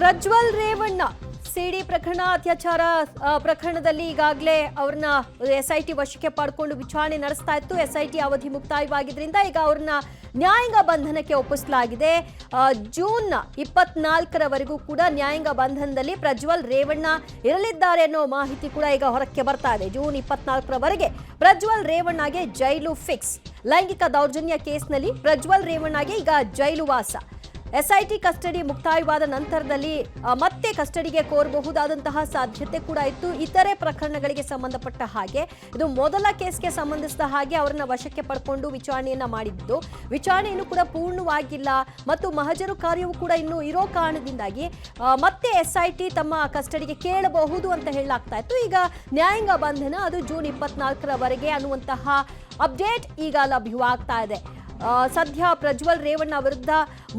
ಪ್ರಜ್ವಲ್ ರೇವಣ್ಣ ಸಿಡಿ ಪ್ರಕರಣ ಅತ್ಯಾಚಾರ ಪ್ರಕರಣದಲ್ಲಿ ಈಗಾಗಲೇ ಅವ್ರನ್ನ ಎಸ್ಐಟಿ ವಶಕ್ಕೆ ಪಡ್ಕೊಂಡು ವಿಚಾರಣೆ ನಡೆಸ್ತಾ ಇತ್ತು. ಎಸ್ಐಟಿ ಅವಧಿ ಮುಕ್ತಾಯವಾಗಿದ್ದರಿಂದ ಈಗ ಅವ್ರನ್ನ ನ್ಯಾಯಾಂಗ ಬಂಧನಕ್ಕೆ ಒಪ್ಪಿಸಲಾಗಿದೆ. ಜೂನ್ 24ರವರೆಗೂ ಕೂಡ ನ್ಯಾಯಾಂಗ ಬಂಧನದಲ್ಲಿ ಪ್ರಜ್ವಲ್ ರೇವಣ್ಣ ಇರಲಿದ್ದಾರೆ ಅನ್ನೋ ಮಾಹಿತಿ ಕೂಡ ಈಗ ಹೊರಕ್ಕೆ ಬರ್ತಾ ಇದೆ. ಜೂನ್ 24ರವರೆಗೆ ಪ್ರಜ್ವಲ್ ರೇವಣ್ಣಗೆ ಜೈಲು ಫಿಕ್ಸ್. ಲೈಂಗಿಕ ದೌರ್ಜನ್ಯ ಕೇಸ್ನಲ್ಲಿ ಪ್ರಜ್ವಲ್ ರೇವಣ್ಣಗೆ ಈಗ ಜೈಲು ವಾಸ. ಎಸ್ಐಟಿ ಕಸ್ಟಡಿ ಮುಕ್ತಾಯವಾದ ನಂತರದಲ್ಲಿ ಮತ್ತೆ ಕಸ್ಟಡಿಗೆ ಕೋರಬಹುದಾದಂತಹ ಸಾಧ್ಯತೆ ಕೂಡ ಇತ್ತು. ಇತರೆ ಪ್ರಕರಣಗಳಿಗೆ ಸಂಬಂಧಪಟ್ಟ ಹಾಗೆ ಇದು ಮೊದಲ ಕೇಸ್ಗೆ ಸಂಬಂಧಿಸಿದ ಹಾಗೆ ಅವರನ್ನ ವಶಕ್ಕೆ ಪಡ್ಕೊಂಡು ವಿಚಾರಣೆಯನ್ನ ಮಾಡಿದ್ದು. ವಿಚಾರಣೆ ಇನ್ನೂ ಕೂಡ ಪೂರ್ಣವಾಗಿಲ್ಲ ಮತ್ತು ಮಹಜರು ಕಾರ್ಯವೂ ಕೂಡ ಇನ್ನೂ ಇರೋ ಕಾರಣದಿಂದಾಗಿ ಮತ್ತೆ ಎಸ್ಐಟಿ ತಮ್ಮ ಕಸ್ಟಡಿಗೆ ಕೇಳಬಹುದು ಅಂತ ಹೇಳಲಾಗ್ತಾ ಇತ್ತು. ಈಗ ನ್ಯಾಯಾಂಗ ಬಂಧನ ಅದು ಜೂನ್ 24ರವರೆಗೆ ಅನ್ನುವಂತಹ ಅಪ್ಡೇಟ್ ಈಗ ಲಭ್ಯವಾಗ್ತಾ ಇದೆ. ಸದ್ಯ ಪ್ರಜ್ವಲ್ ರೇವಣ್ಣ ವಿರುದ್ಧ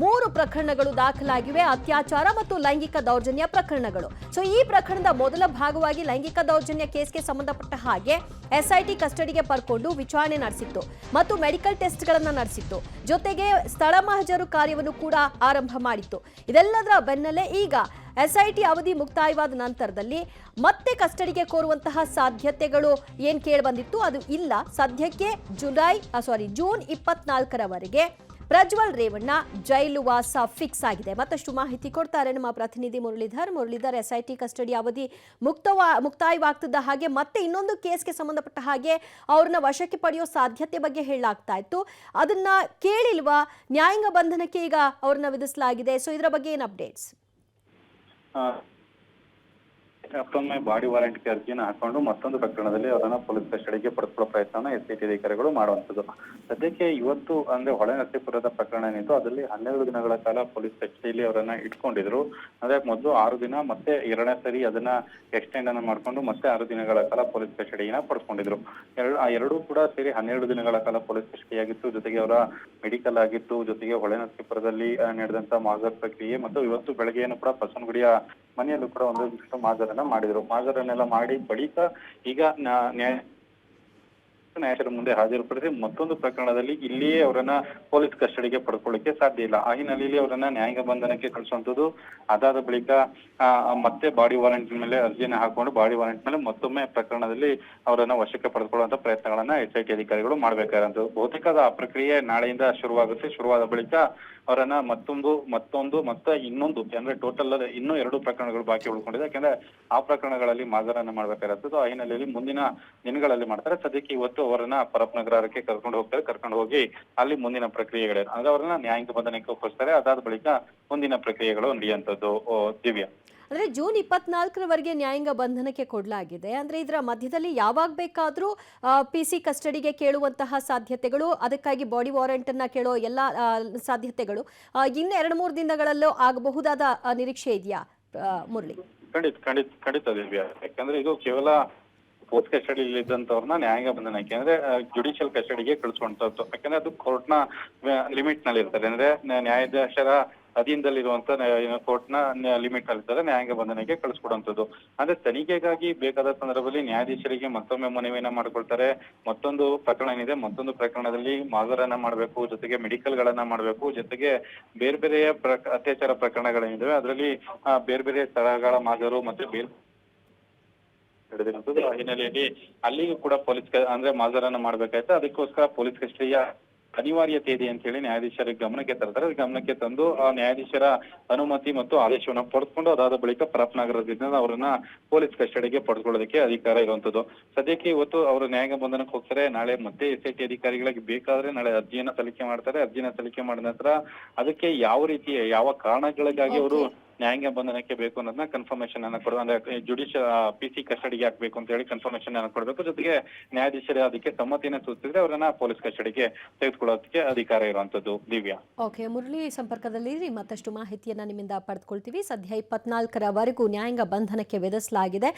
3 ಪ್ರಕರಣಗಳು ದಾಖಲಾಗಿವೆ, ಅತ್ಯಾಚಾರ ಮತ್ತು ಲೈಂಗಿಕ ದೌರ್ಜನ್ಯ ಪ್ರಕರಣಗಳು. ಸೊ ಈ ಪ್ರಕರಣದ ಮೊದಲ ಭಾಗವಾಗಿ ಲೈಂಗಿಕ ದೌರ್ಜನ್ಯ ಕೇಸ್ಗೆ ಸಂಬಂಧಪಟ್ಟ ಹಾಗೆ ಎಸ್ಐಟಿ ಕಸ್ಟಡಿಗೆ ಪಡ್ಕೊಂಡು ವಿಚಾರಣೆ ನಡೆಸಿತ್ತು ಮತ್ತು ಮೆಡಿಕಲ್ ಟೆಸ್ಟ್ಗಳನ್ನು ನಡೆಸಿತ್ತು. ಜೊತೆಗೆ ಸ್ಥಳ ಮಹಜರು ಕಾರ್ಯವನ್ನು ಕೂಡ ಆರಂಭ ಮಾಡಿತ್ತು. ಇದೆಲ್ಲದರ ಬೆನ್ನಲ್ಲೇ ಈಗ ಎಸ್ಐಟಿ ಅವಧಿ ಮುಕ್ತಾಯವಾದ ನಂತರದಲ್ಲಿ ಮತ್ತೆ ಕಸ್ಟಡಿಗೆ ಕೋರುವಂತಹ ಸಾಧ್ಯತೆಗಳು ಏನ್ ಕೇಳಿ ಬಂದಿತ್ತು ಅದು ಇಲ್ಲ. ಸದ್ಯಕ್ಕೆ ಜೂನ್ 24ರವರೆಗೆ ಪ್ರಜ್ವಲ್ ರೇವಣ್ಣ ಜೈಲು ವಾಸ ಫಿಕ್ಸ್ ಆಗಿದೆ. ಮತ್ತಷ್ಟು ಮಾಹಿತಿ ಕೊಡ್ತಾರೆ ನಮ್ಮ ಪ್ರತಿನಿಧಿ ಮುರಳೀಧರ್. ಎಸ್ಐಟಿ ಕಸ್ಟಡಿ ಅವಧಿ ಮುಕ್ತಾಯವಾಗ್ತಿದ್ದ ಹಾಗೆ ಮತ್ತೆ ಇನ್ನೊಂದು ಕೇಸ್ಗೆ ಸಂಬಂಧಪಟ್ಟ ಹಾಗೆ ಅವ್ರನ್ನ ವಶಕ್ಕೆ ಪಡೆಯೋ ಸಾಧ್ಯತೆ ಬಗ್ಗೆ ಹೇಳಲಾಗ್ತಾ ಇತ್ತು. ಅದನ್ನ ಕೇಳಿಲ್ವಾ? ನ್ಯಾಯಾಂಗ ಬಂಧನಕ್ಕೆ ಈಗ ಅವ್ರನ್ನ ವಿಧಿಸಲಾಗಿದೆ. ಸೊ ಇದರ ಬಗ್ಗೆ ಏನು ಅಪ್ಡೇಟ್ಸ್? ಮತ್ತೊಮ್ಮೆ ಬಾಡಿ ವಾರೆಂಟ್ಗೆ ಅರ್ಜಿನ ಹಾಕೊಂಡು ಮತ್ತೊಂದು ಪ್ರಕರಣದಲ್ಲಿ ಅವರನ್ನ ಪೊಲೀಸ್ ಕಸ್ಟಡಿಗೆ ಪಡೆದುಕೊಳ್ಳೋ ಪ್ರಯತ್ನ ಎಸ್ಐಟಿ ಅಧಿಕಾರಿಗಳು ಮಾಡುವಂಥದ್ದು. ಸದ್ಯಕ್ಕೆ ಇವತ್ತು ಅಂದ್ರೆ ಹೊಳೆನರಸೀಪುರದ ಪ್ರಕರಣ ಏನಿತ್ತು ಅದರಲ್ಲಿ 12 ದಿನಗಳ ಕಾಲ ಪೊಲೀಸ್ ಕಸ್ಟಡಿಯಲ್ಲಿ ಅವರನ್ನ ಇಟ್ಕೊಂಡಿದ್ರು. ಅಂದ್ರೆ ಮೊದಲು 6 ದಿನ ಮತ್ತೆ 2ನೇ ಸರಿ ಅದನ್ನ ಎಕ್ಸ್ಟೆಂಡ್ ಅನ್ನ ಮಾಡ್ಕೊಂಡು ಮತ್ತೆ 6 ದಿನಗಳ ಕಾಲ ಪೊಲೀಸ್ ಕಸ್ಟಡಿಯನ್ನ ಪಡ್ಕೊಂಡಿದ್ರು. ಎರಡೂ ಕೂಡ ಸೇರಿ 12 ದಿನಗಳ ಕಾಲ ಪೊಲೀಸ್ ಕಸ್ಟಡಿ ಆಗಿತ್ತು. ಜೊತೆಗೆ ಅವರ ಮೆಡಿಕಲ್ ಆಗಿತ್ತು. ಜೊತೆಗೆ ಹೊಳೆನರಸೀಪುರದಲ್ಲಿ ನಡೆದಂತ ಮಾಜರ್ ಪ್ರಕ್ರಿಯೆ ಮತ್ತು ಇವತ್ತು ಬೆಳಗ್ಗೆಯನ್ನು ಕೂಡ ಬಸವನಗುಡಿಯ ಮನೆಯಲ್ಲೂ ಕೂಡ ಒಂದೊಂದಿಷ್ಟು ಮಾಜರನ್ನ ಮಾಡಿದ್ರು. ಮಾಜರನ್ನೆಲ್ಲ ಮಾಡಿ ಬಳಿಕ ಈಗ ನ್ಯಾಯಾಧೀಶರ ಮುಂದೆ ಹಾಜರುಪಡಿಸಿ ಮತ್ತೊಂದು ಪ್ರಕರಣದಲ್ಲಿ ಇಲ್ಲಿಯೇ ಅವರನ್ನ ಪೊಲೀಸ್ ಕಸ್ಟಡಿಗೆ ಪಡ್ಕೊಳ್ಳಿಕ್ಕೆ ಸಾಧ್ಯ ಇಲ್ಲ. ಆ ಹಿನ್ನೆಲೆಯಲ್ಲಿ ಅವರನ್ನ ನ್ಯಾಯಾಂಗ ಬಂಧನಕ್ಕೆ ಕಳಿಸುವಂತದ್ದು. ಅದಾದ ಬಳಿಕ ಮತ್ತೆ ಬಾಡಿ ವಾರೆಂಟ್ ಮೇಲೆ ಅರ್ಜಿಯನ್ನು ಹಾಕೊಂಡು ಬಾಡಿ ವಾರೆಂಟ್ ಮೇಲೆ ಮತ್ತೊಮ್ಮೆ ಪ್ರಕರಣದಲ್ಲಿ ಅವರನ್ನ ವಶಕ್ಕೆ ಪಡೆದುಕೊಳ್ಳುವಂತ ಪ್ರಯತ್ನಗಳನ್ನ ಎಸ್ಐಟಿ ಅಧಿಕಾರಿಗಳು ಮಾಡ್ಬೇಕಾದಂತದ್ದು. ಬಹುತೇಕ ಆ ಪ್ರಕ್ರಿಯೆ ನಾಳೆಯಿಂದ ಶುರುವಾಗುತ್ತೆ. ಶುರುವಾದ ಬಳಿಕ ಅವರನ್ನ ಮತ್ತೆ ಇನ್ನೊಂದು ಅಂದ್ರೆ ಟೋಟಲ್ ಇನ್ನೂ 2 ಪ್ರಕರಣಗಳು ಬಾಕಿ ಉಳ್ಕೊಂಡಿದೆ. ಯಾಕಂದ್ರೆ ಆ ಪ್ರಕರಣಗಳಲ್ಲಿ ಮಾಜರನ್ನ ಮಾಡ್ಬೇಕಾಗಿರ್ತದ್ದು. ಆ ಹಿನ್ನೆಲೆಯಲ್ಲಿ ಮುಂದಿನ ದಿನಗಳಲ್ಲಿ ಮಾಡ್ತಾರೆ. ಸದ್ಯಕ್ಕೆ ಇವತ್ತು ಅವರನ್ನ ಪರಪ್ಪನಗರಕ್ಕೆ ಕರ್ಕೊಂಡು ಹೋಗಿ ಅಲ್ಲಿ ಮುಂದಿನ ಪ್ರಕ್ರಿಯೆಗಳೇ ಅಂದ್ರೆ ಅವರನ್ನ ನ್ಯಾಯಾಂಗ ಬಂಧನಕ್ಕೆ ಒಪ್ಪಿಸ್ತಾರೆ. ಅದಾದ ಬಳಿಕ ಮುಂದಿನ ಪ್ರಕ್ರಿಯೆಗಳು ನಡೆಯುವಂತದ್ದು. ದಿವ್ಯಾ, ಅಂದ್ರೆ ಜೂನ್ 24ರವರೆಗೆ ನ್ಯಾಯಾಂಗ ಬಂಧನಕ್ಕೆ ಕೊಡಲಾಗಿದೆ. ಅಂದ್ರೆ ಇದರ ಮಧ್ಯದಲ್ಲಿ ಯಾವಾಗ ಬೇಕಾದ್ರೂ PC ಕಸ್ಟಡಿಗೆ ಕೇಳುವಂತಹ ಸಾಧ್ಯತೆಗಳು, ಅದಕ್ಕಾಗಿ ಬಾಡಿ ವಾರೆಂಟ್ ಅನ್ನ ಕೇಳೋ ಎಲ್ಲ ಸಾಧ್ಯತೆಗಳು ಇನ್ನು 2-3 ದಿನಗಳಲ್ಲೂ ಆಗಬಹುದಾದ ನಿರೀಕ್ಷೆ ಇದೆಯಾ ಮುರಳಿ? ಖಂಡಿತ ದಿವ್ಯಾ. ಯಾಕಂದ್ರೆ ಇದು ಕೇವಲ ಪೊಲೀಸ್ ಕಸ್ಟಡಿಯಲ್ಲಿ ಇದ್ದಂತವ್ರನ್ನ ನ್ಯಾಯಾಂಗ ಬಂಧನಕ್ಕೆ ಅಂದ್ರೆ ಜುಡಿಷಿಯಲ್ ಕಸ್ಟಡಿಗೆ ಕಳಿಸುವಂತದ್ದು. ಯಾಕಂದ್ರೆ ಅದು ಕೋರ್ಟ್ ನ ಲಿಮಿಟ್ ನಲ್ಲಿ ಇರ್ತಾರೆ. ಅಂದ್ರೆ ನ್ಯಾಯಾಧೀಶರ ಅಧೀನದಲ್ಲಿರುವಂತ ಕೋರ್ಟ್ ನ ಲಿಮಿಟ್ ನಲ್ಲಿರ್ತಾರೆ ನ್ಯಾಯಾಂಗ ಬಂಧನಕ್ಕೆ ಕಳಿಸ್ಕೊಡುವಂಥದ್ದು. ಅಂದ್ರೆ ತನಿಖೆಗಾಗಿ ಬೇಕಾದ ಸಂದರ್ಭದಲ್ಲಿ ನ್ಯಾಯಾಧೀಶರಿಗೆ ಮತ್ತೊಮ್ಮೆ ಮನವಿಯನ್ನ ಮಾಡ್ಕೊಳ್ತಾರೆ. ಮತ್ತೊಂದು ಪ್ರಕರಣ ಏನಿದೆ, ಮತ್ತೊಂದು ಪ್ರಕರಣದಲ್ಲಿ ಮಾಜರನ್ನ ಮಾಡಬೇಕು, ಜೊತೆಗೆ ಮೆಡಿಕಲ್ ಗಳನ್ನ ಮಾಡಬೇಕು, ಜೊತೆಗೆ ಬೇರೆ ಬೇರೆ ಅತ್ಯಾಚಾರ ಪ್ರಕರಣಗಳೇನಿದಾವೆ ಅದರಲ್ಲಿ ಬೇರೆ ಬೇರೆ ಸ್ಥಳಗಳ ಮಾಜರು ಮತ್ತೆ ಬೇರೆ ಹಿಡಿದಿರುತ್ತದೆ. ಆ ಹಿನ್ನೆಲೆಯಲ್ಲಿ ಅಲ್ಲಿಗೂ ಕೂಡ ಪೊಲೀಸ್ ಅಂದ್ರೆ ಮಾಜರನ್ನ ಮಾಡ್ಬೇಕಾಯ್ತು. ಅದಕ್ಕೋಸ್ಕರ ಪೊಲೀಸ್ ಕಸ್ಟಡಿಯ ಅನಿವಾರ್ಯತೆ ಇದೆ ಅಂತ ಹೇಳಿ ನ್ಯಾಯಾಧೀಶರ ಗಮನಕ್ಕೆ ತರ್ತಾರೆ. ಗಮನಕ್ಕೆ ತಂದು ಆ ನ್ಯಾಯಾಧೀಶರ ಅನುಮತಿ ಮತ್ತು ಆದೇಶವನ್ನು ಪಡೆದುಕೊಂಡು ಅದಾದ ಬಳಿಕ ಪರಪ್ಪನಗರದಿಂದ ಅವರನ್ನ ಪೊಲೀಸ್ ಕಸ್ಟಡಿಗೆ ಪಡೆದುಕೊಳ್ಳೋದಕ್ಕೆ ಅಧಿಕಾರ ಇರುವಂತದ್ದು. ಸದ್ಯಕ್ಕೆ ಇವತ್ತು ಅವರು ನ್ಯಾಯಾಂಗ ಬಂಧನಕ್ಕೆ ಹೋಗ್ತಾರೆ. ನಾಳೆ ಮತ್ತೆ ಎಸ್ಐಟಿ ಅಧಿಕಾರಿಗಳಿಗೆ ಬೇಕಾದ್ರೆ ನಾಳೆ ಅರ್ಜಿಯನ್ನ ಸಲ್ಲಿಕೆ ಮಾಡ್ತಾರೆ. ಅರ್ಜಿನ ಸಲ್ಲಿಕೆ ಮಾಡಿದ ನಂತರ ಅದಕ್ಕೆ ಯಾವ ಕಾರಣಗಳಿಗಾಗಿ ಅವರು ನ್ಯಾಯಾಂಗ ಬಂಧನಕ್ಕೆ ಬೇಕು ಅನ್ನೋದನ್ನ ಕನ್ಫರ್ಮೇಶನ್ ಅನ್ನ ಕೊಡೋದು. ಅಂದ್ರೆ ಜುಡಿಷಿಯಲ್ PC ಕಸ್ಟಡಿಗೆ ಹಾಕ್ಬೇಕು ಅಂತ ಹೇಳಿ ಕನ್ಫರ್ಮೇಶನ್ ಅನ್ನ ಕೊಡಬೇಕು. ಜೊತೆಗೆ ನ್ಯಾಯಾಧೀಶರೇ ಅದಕ್ಕೆ ಸಮ್ಮತಿಯನ್ನ ಸೂಚಿಸಿದ್ರೆ ಅವರನ್ನ ಪೊಲೀಸ್ ಕಸ್ಟಡಿಗೆ ತೆಗೆದುಕೊಳ್ಳೋದಕ್ಕೆ ಅಧಿಕಾರ ಇರುವಂತದ್ದು. ದಿವ್ಯಾ, ಓಕೆ ಮುರಳಿ, ಸಂಪರ್ಕದಲ್ಲಿ ಮತ್ತಷ್ಟು ಮಾಹಿತಿಯನ್ನ ನಿಮ್ಮಿಂದ ಪಡೆದುಕೊಳ್ತೀವಿ. ಸದ್ಯ 24ರವರೆಗೂ ನ್ಯಾಯಾಂಗ ಬಂಧನಕ್ಕೆ ವಿಧಿಸಲಾಗಿದೆ.